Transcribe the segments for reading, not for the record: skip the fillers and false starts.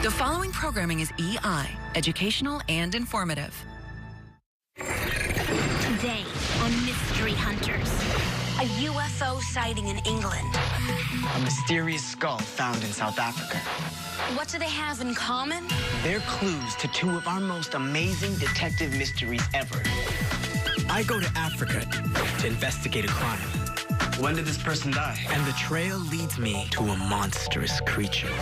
The following programming is EI, educational and informative. Today on Mystery Hunters, a UFO sighting in England. A mysterious skull found in South Africa. What do they have in common? They're clues to two of our most amazing detective mysteries ever. I go to Africa to investigate a crime. When did this person die? And the trail leads me to a monstrous creature.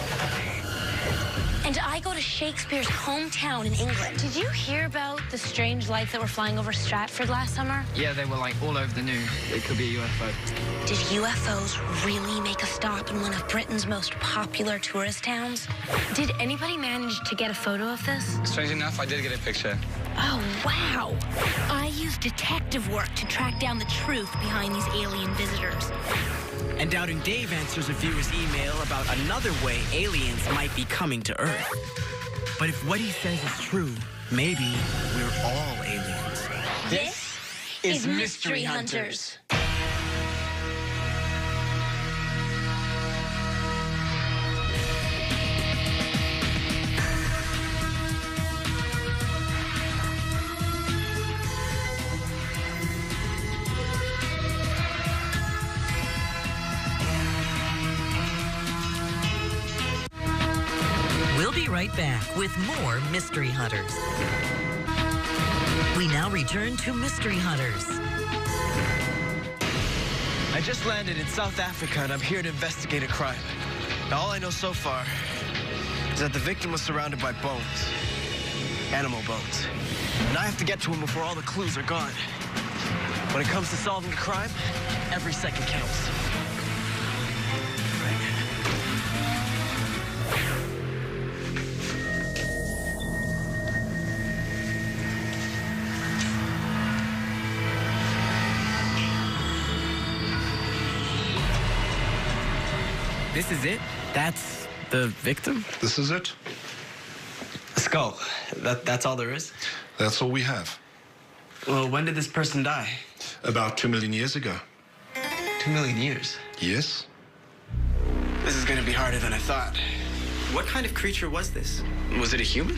And I go to Shakespeare's hometown in England. Did you hear about the strange lights that were flying over Stratford last summer? Yeah, they were like all over the news. It could be a UFO. Did UFOs really make a stop in one of Britain's most popular tourist towns? Did anybody manage to get a photo of this? Strange enough, I did get a picture. Oh, wow. I used detective work to track down the truth behind these alien visitors. And Doubting Dave answers a viewer's email about another way aliens might be coming to Earth. But if what he says is true, maybe we're all aliens. This is Mystery Hunters. We'll be right back with more Mystery Hunters. We now return to Mystery Hunters. I just landed in South Africa and I'm here to investigate a crime. Now, all I know so far is that the victim was surrounded by bones. Animal bones. And I have to get to him before all the clues are gone. When it comes to solving a crime, every second counts. This is it? That's the victim? This is it. A skull. That's all there is? That's all we have. Well, when did this person die? About 2 million years ago. 2 million years? Yes? This is gonna be harder than I thought. What kind of creature was this? Was it a human?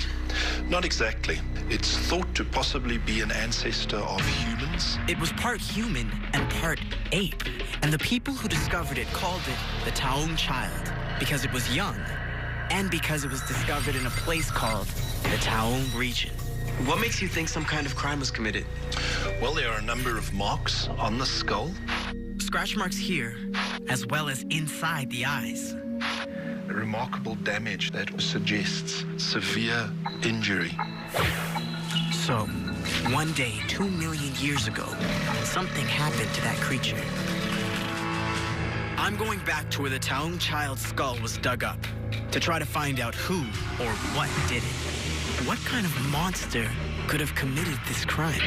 Not exactly. It's thought to possibly be an ancestor of humans. It was part human and part ape. And the people who discovered it called it the Taung child because it was young and because it was discovered in a place called the Taung region. What makes you think some kind of crime was committed? Well, there are a number of marks on the skull. Scratch marks here, as well as inside the eyes. Remarkable damage that suggests severe injury. So, one day, 2 million years ago, something happened to that creature. I'm going back to where the Taung child's skull was dug up to try to find out who or what did it. What kind of monster could have committed this crime?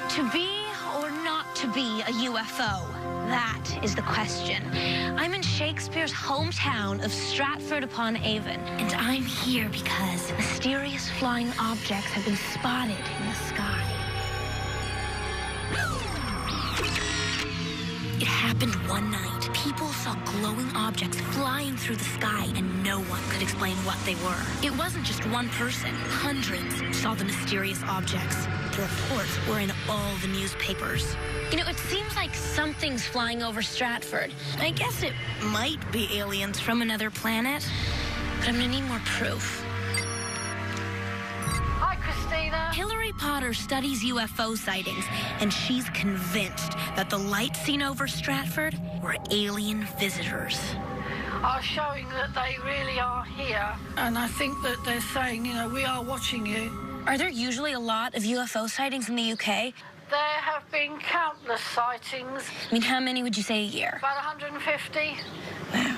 To be or not to be a UFO? That is the question. I'm in Shakespeare's hometown of Stratford-upon-Avon, and I'm here because mysterious flying objects have been spotted in the sky. It happened one night. People saw glowing objects flying through the sky, and no one could explain what they were. It wasn't just one person. Hundreds saw the mysterious objects. The reports were in all the newspapers. You know, it seems like something's flying over Stratford. I guess it might be aliens from another planet, but I'm gonna need more proof. Hi, Christina. Hillary Potter studies UFO sightings, and she's convinced that the lights seen over Stratford were alien visitors. Are showing that they really are here, and I think that they're saying, you know, we are watching you. Are there usually a lot of UFO sightings in the UK? There have been countless sightings, I mean, how many would you say a year? about 150. Wow.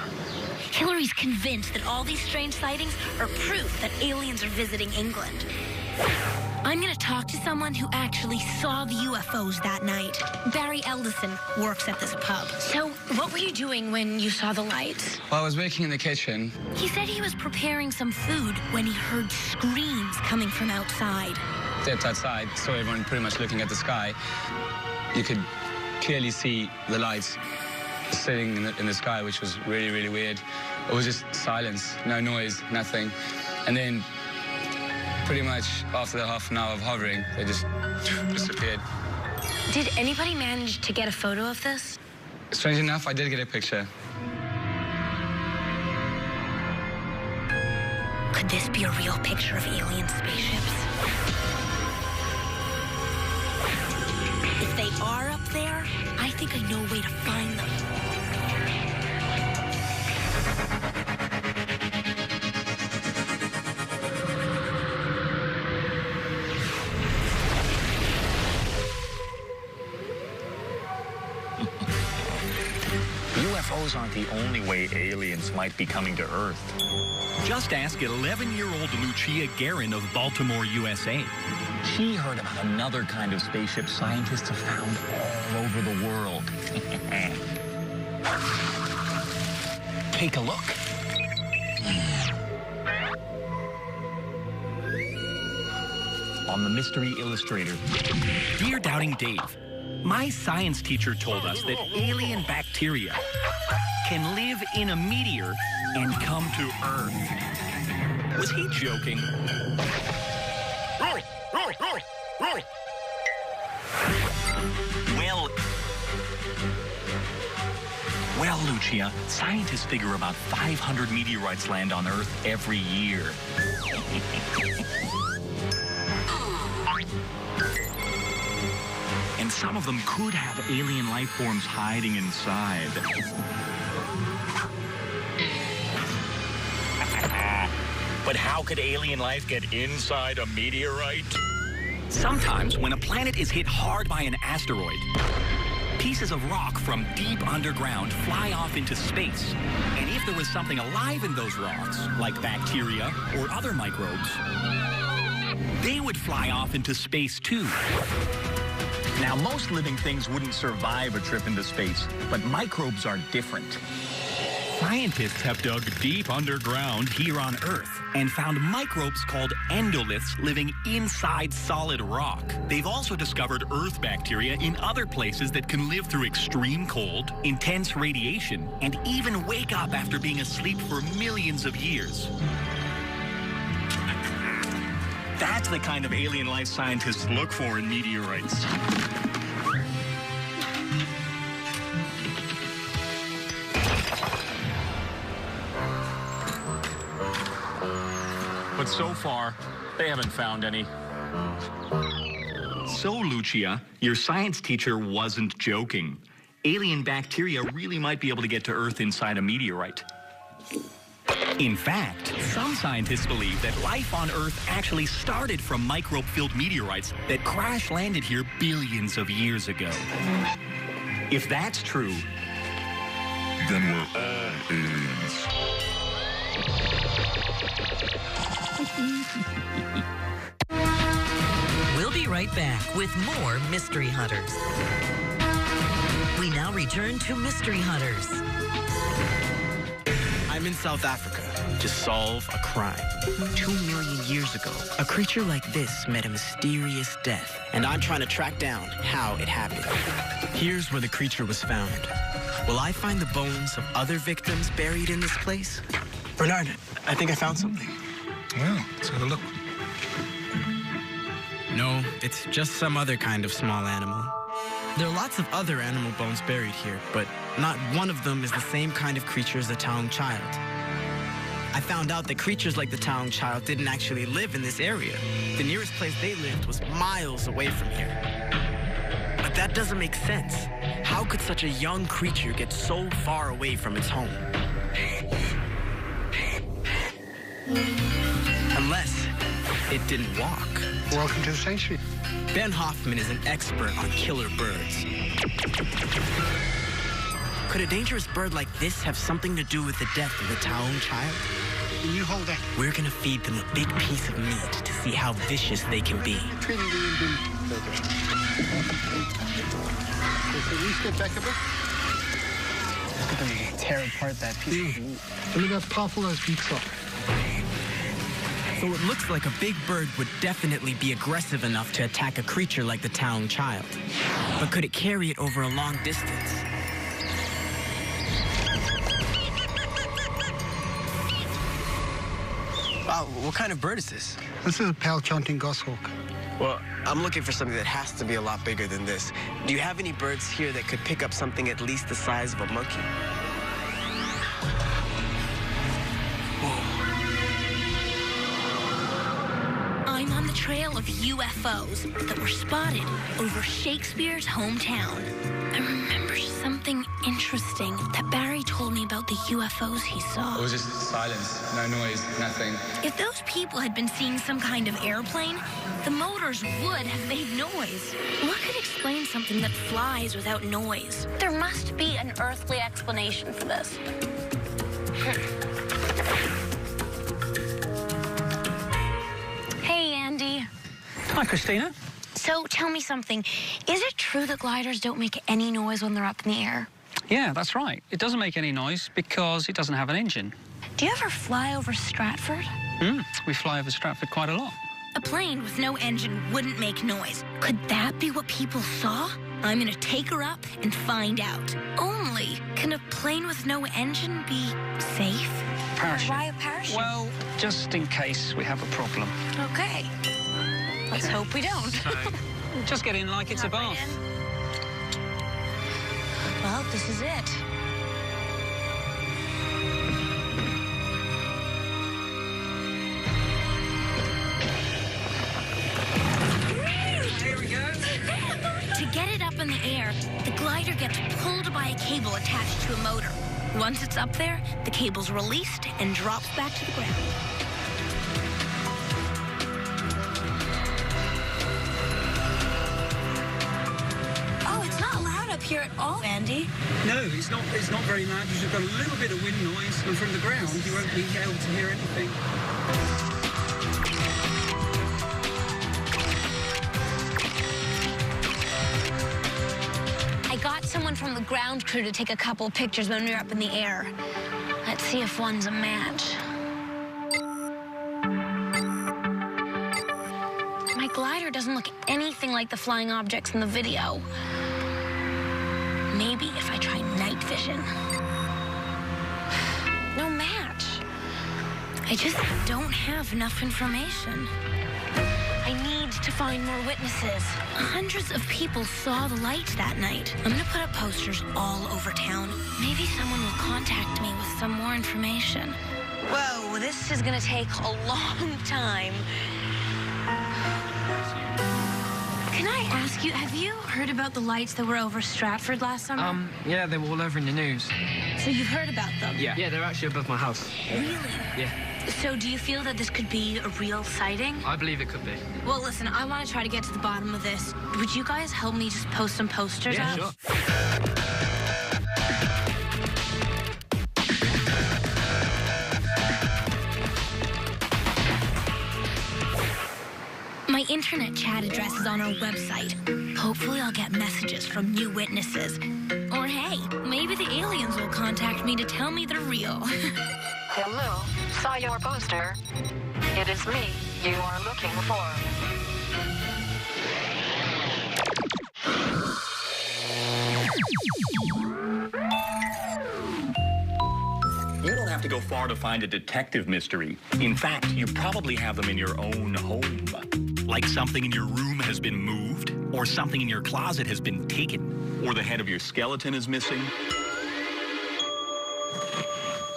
Hillary's convinced that all these strange sightings are proof that aliens are visiting England. I'm gonna talk to someone who actually saw the UFOs that night. Barry Eldison works at this pub. So, what were you doing when you saw the lights? Well, I was working in the kitchen. He said he was preparing some food when he heard screams coming from outside. Stepped outside, saw everyone pretty much looking at the sky. You could clearly see the lights sitting in the sky, which was really, really weird. It was just silence, no noise, nothing. And then pretty much after the half an hour of hovering, they just disappeared. Did anybody manage to get a photo of this? Strange enough, I did get a picture. Could this be a real picture of alien spaceships? If they are up there, I think I know a way to find them. UFOs aren't the only way aliens might be coming to Earth. Just ask 11-year-old Lucia Guerin of Baltimore, USA. She heard about another kind of spaceship scientists have found all over the world. Take a look. On the Mystery Illustrator. Dear Doubting Dave, my science teacher told us that alien bacteria can live in a meteor and come to Earth. Was he joking? Well, Lucia, scientists figure about 500 meteorites land on Earth every year. And some of them could have alien life forms hiding inside. But how could alien life get inside a meteorite? Sometimes when a planet is hit hard by an asteroid, pieces of rock from deep underground fly off into space. And if there was something alive in those rocks, like bacteria or other microbes, they would fly off into space too. Now, most living things wouldn't survive a trip into space, but microbes are different. Scientists have dug deep underground here on Earth and found microbes called endoliths living inside solid rock. They've also discovered Earth bacteria in other places that can live through extreme cold, intense radiation, and even wake up after being asleep for millions of years. That's the kind of alien life scientists look for in meteorites. But so far, they haven't found any. So, Lucia, your science teacher wasn't joking. Alien bacteria really might be able to get to Earth inside a meteorite. In fact, some scientists believe that life on Earth actually started from microbe-filled meteorites that crash-landed here billions of years ago. If that's true, then we're all aliens. We'll be right back with more Mystery Hunters. We now return to Mystery Hunters. I'm in South Africa to solve a crime. 2 million years ago, a creature like this met a mysterious death, and I'm trying to track down how it happened. Here's where the creature was found. Will I find the bones of other victims buried in this place? Bernard, I think I found something. Well, let's have a look. No, it's just some other kind of small animal. There are lots of other animal bones buried here, but not one of them is the same kind of creature as the Taung child. I found out that creatures like the Taung child didn't actually live in this area. The nearest place they lived was miles away from here. But that doesn't make sense. How could such a young creature get so far away from its home? Unless it didn't walk. Welcome to the sanctuary. Ben Hoffman is an expert on killer birds. Could a dangerous bird like this have something to do with the death of the Taung child? Can you hold that? We're gonna feed them a big piece of meat to see how vicious they can be. Just at least get back a bit. Look at them tear apart that piece of meat. Look how powerful those beaks are. So it looks like a big bird would definitely be aggressive enough to attack a creature like the Taung child. But could it carry it over a long distance? Wow, what kind of bird is this? This is a pale chanting goshawk. Well, I'm looking for something that has to be a lot bigger than this. Do you have any birds here that could pick up something at least the size of a monkey? I'm on the trail of UFOs that were spotted over Shakespeare's hometown. I remember something interesting that Barry told me about the UFOs he saw. It was just silence, no noise, nothing. If those people had been seeing some kind of airplane, the motors would have made noise. What could explain something that flies without noise? There must be an earthly explanation for this. Hey, Andy. Hi, Christina. So, tell me something. Is it true that gliders don't make any noise when they're up in the air? Yeah, that's right. It doesn't make any noise because it doesn't have an engine. Do you ever fly over Stratford? We fly over Stratford quite a lot. A plane with no engine wouldn't make noise. Could that be what people saw? I'm gonna take her up and find out. Only, can a plane with no engine be safe? Parachute. Why a parachute? Well, just in case we have a problem. Okay. Let's hope we don't. So, just get in like it's a bath. Well, this is it. Here we go. To get it up in the air, the glider gets pulled by a cable attached to a motor. Once it's up there, the cable's released and drops back to the ground. Oh, it's not loud up here at all, Andy. No, it's not very loud. You've just got a little bit of wind noise, and from the ground, you won't be able to hear anything. I got someone from the ground crew to take a couple pictures when we were up in the air. Let's see if one's a match. My glider doesn't look anything like the flying objects in the video. Maybe if I try night vision. No match. I just don't have enough information. I need to find more witnesses. Hundreds of people saw the lights that night. I'm gonna put up posters all over town. Maybe someone will contact me with some more information. Whoa, this is gonna take a long time. Can I ask you, have you heard about the lights that were over Stratford last summer? Yeah, they were all over in the news. So you've heard about them? Yeah, they're actually above my house. Really? Yeah. So do you feel that this could be a real sighting? I believe it could be. Well, listen, I want to try to get to the bottom of this. Would you guys help me just post some posters Yeah, up? sure. My internet chat address is on our website. Hopefully I'll get messages from new witnesses. Or hey, maybe the aliens will contact me to tell me they're real. Hello, saw your poster. It is me you are looking for. You don't have to go far to find a detective mystery. In fact, you probably have them in your own home. Like something in your room has been moved, or something in your closet has been taken, or the head of your skeleton is missing.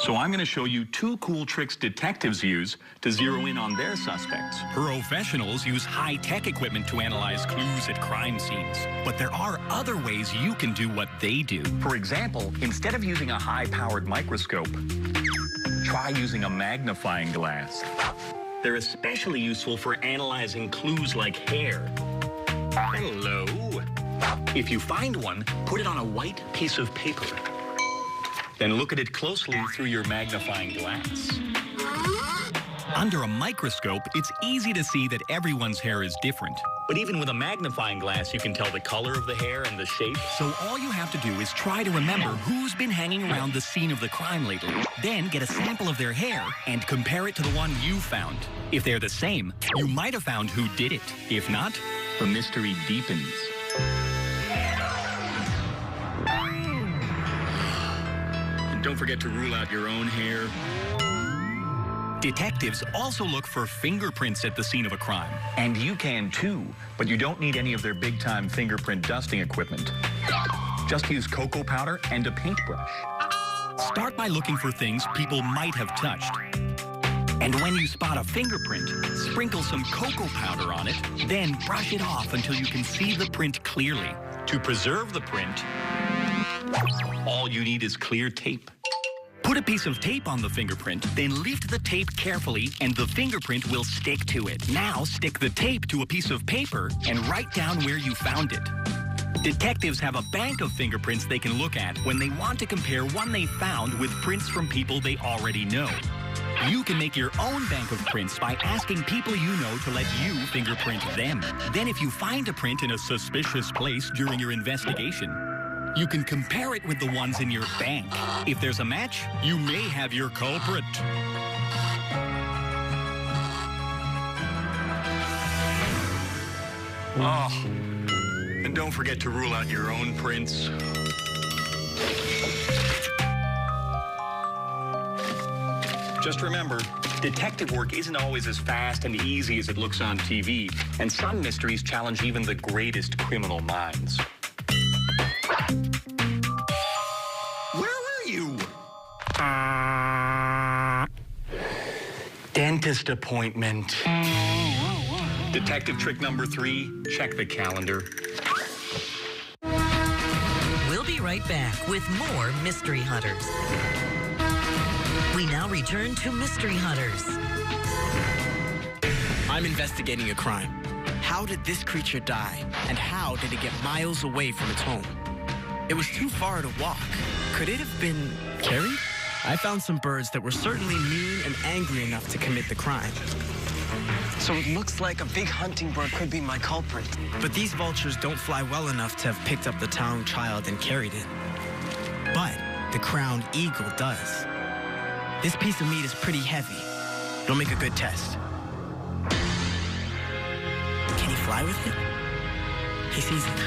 So I'm going to show you 2 cool tricks detectives use to zero in on their suspects. Professionals use high-tech equipment to analyze clues at crime scenes. But there are other ways you can do what they do. For example, instead of using a high-powered microscope, try using a magnifying glass. They're especially useful for analyzing clues like hair. Hello. If you find one, put it on a white piece of paper. Then look at it closely through your magnifying glass. Under a microscope, it's easy to see that everyone's hair is different. But even with a magnifying glass, you can tell the color of the hair and the shape. So all you have to do is try to remember who's been hanging around the scene of the crime lately. Then get a sample of their hair and compare it to the one you found. If they're the same, you might have found who did it. If not, the mystery deepens. Don't forget to rule out your own hair. Detectives also look for fingerprints at the scene of a crime. And you can too, but you don't need any of their big-time fingerprint dusting equipment. Just use cocoa powder and a paintbrush. Start by looking for things people might have touched. And when you spot a fingerprint, sprinkle some cocoa powder on it, then brush it off until you can see the print clearly. To preserve the print, all you need is clear tape. Put a piece of tape on the fingerprint, then lift the tape carefully, and the fingerprint will stick to it. Now stick the tape to a piece of paper and write down where you found it. Detectives have a bank of fingerprints they can look at when they want to compare one they found with prints from people they already know. You can make your own bank of prints by asking people you know to let you fingerprint them. Then if you find a print in a suspicious place during your investigation, you can compare it with the ones in your bank. If there's a match, you may have your culprit. Oh, and don't forget to rule out your own prints. Just remember, detective work isn't always as fast and easy as it looks on TV, and some mysteries challenge even the greatest criminal minds. Where were you? Dentist appointment. Detective trick number 3, check the calendar. We'll be right back with more Mystery Hunters. We now return to Mystery Hunters. I'm investigating a crime. How did this creature die? And how did it get miles away from its home? It was too far to walk. Could it have been carried? I found some birds that were certainly mean and angry enough to commit the crime. So it looks like a big hunting bird could be my culprit. But these vultures don't fly well enough to have picked up the Taung child and carried it. But the crowned eagle does. This piece of meat is pretty heavy. It'll make a good test. Can he fly with it? He sees it.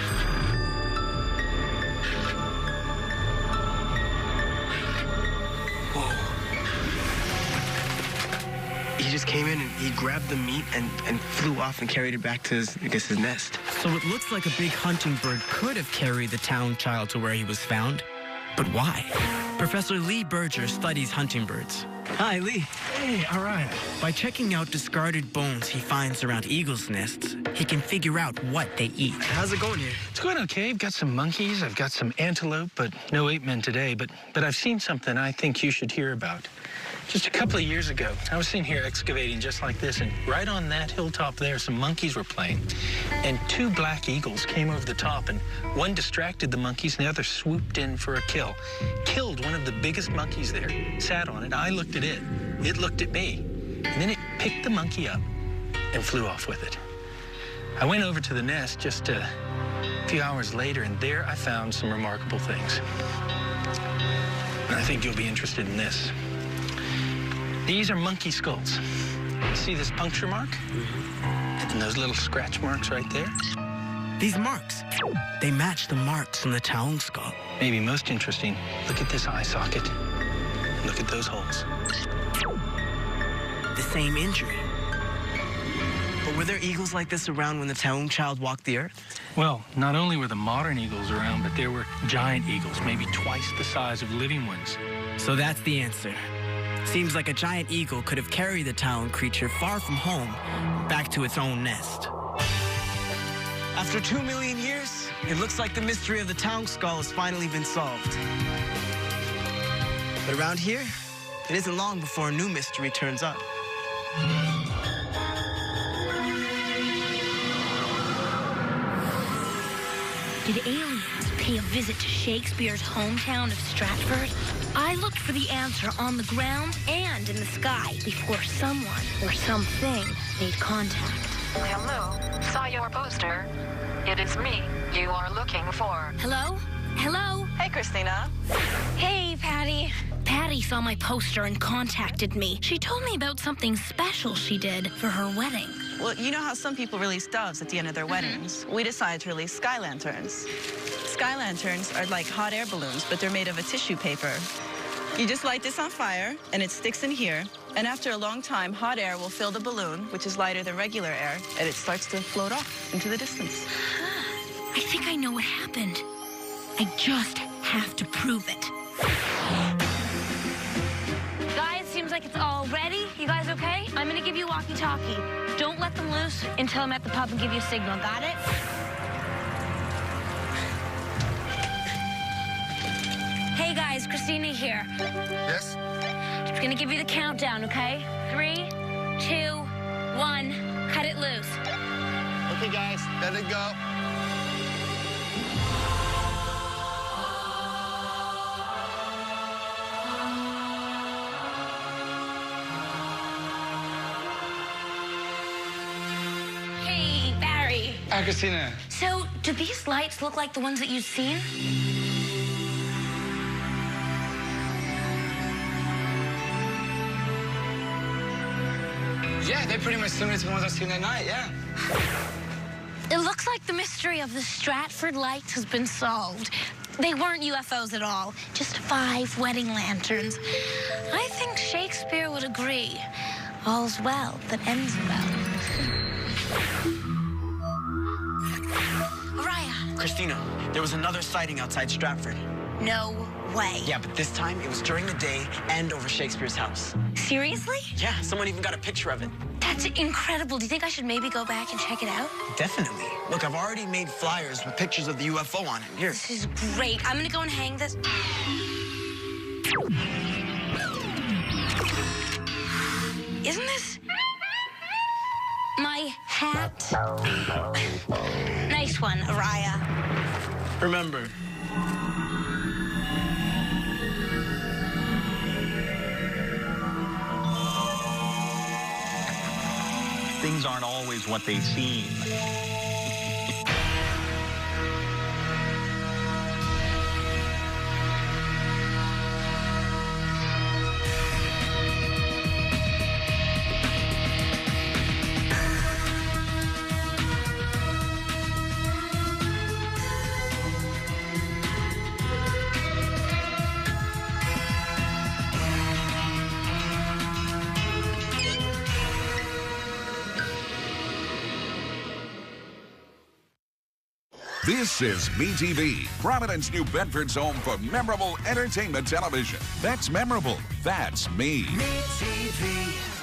Whoa. He just came in and he grabbed the meat and flew off and carried it back to his nest. So it looks like a big hunting bird could have carried the Taung child to where he was found. But why? Professor Lee Berger studies hunting birds. Hi, Lee. Hey, Araya. By checking out discarded bones he finds around eagles' nests, he can figure out what they eat. How's it going here? It's going okay. I've got some monkeys, I've got some antelope, but no ape men today. But I've seen something I think you should hear about. Just a couple of years ago, I was sitting here excavating just like this, and right on that hilltop there, some monkeys were playing. And 2 black eagles came over the top, and one distracted the monkeys, and the other swooped in for a kill. Killed one of the biggest monkeys there, sat on it. I looked at it. It looked at me. And then it picked the monkey up and flew off with it. I went over to the nest just a few hours later, and there I found some remarkable things. And I think you'll be interested in this. These are monkey skulls. See this puncture mark? And those little scratch marks right there? These marks, they match the marks from the Taung skull. Maybe most interesting, look at this eye socket. Look at those holes. The same injury. But were there eagles like this around when the Taung child walked the earth? Well, not only were the modern eagles around, but there were giant eagles, maybe twice the size of living ones. So that's the answer. Seems like a giant eagle could have carried the Taung creature far from home, back to its own nest. After 2 million years, it looks like the mystery of the Taung skull has finally been solved. But around here, it isn't long before a new mystery turns up. Did aliens pay a visit to Shakespeare's hometown of Stratford? I looked for the answer on the ground and in the sky before someone or something made contact. Hello, saw your poster. It is me you are looking for. Hello? Hello? Hey, Christina. Hey, Patty. Patty saw my poster and contacted me. She told me about something special she did for her wedding. Well, you know how some people release doves at the end of their weddings? We decided to release sky lanterns. Sky lanterns are like hot air balloons, but they're made of a tissue paper. You just light this on fire, and it sticks in here, And after a long time, hot air will fill the balloon, which is lighter than regular air, and it starts to float off into the distance. I think I know what happened. I just have to prove it. Guys, seems like it's all ready. You guys okay? I'm gonna give you a walkie-talkie. Don't let them loose until I'm at the pub and give you a signal. Got it? Hey guys, Christina here. Yes? Just gonna give you the countdown, okay? 3, 2, 1, cut it loose. Okay, guys, let it go. Hey, Barry. Hi, Christina. So, do these lights look like the ones that you've seen? Yeah, they're pretty much similar to the ones I've seen at night, yeah. It looks like the mystery of the Stratford lights has been solved. They weren't UFOs at all, just 5 wedding lanterns. I think Shakespeare would agree. All's well that ends well. Araya. Christina, there was another sighting outside Stratford. No way. Yeah, but this time it was during the day and over Shakespeare's house. Seriously? Yeah, someone even got a picture of it. That's incredible. Do you think I should maybe go back and check it out? Definitely. Look, I've already made flyers with pictures of the UFO on it. Here. This is great. I'm gonna go and hang this. Isn't this my hat? Nice one, Araya. Remember, things aren't always what they seem. This is MeTV, Providence, New Bedford's home for memorable entertainment television. That's memorable. That's me. MeTV.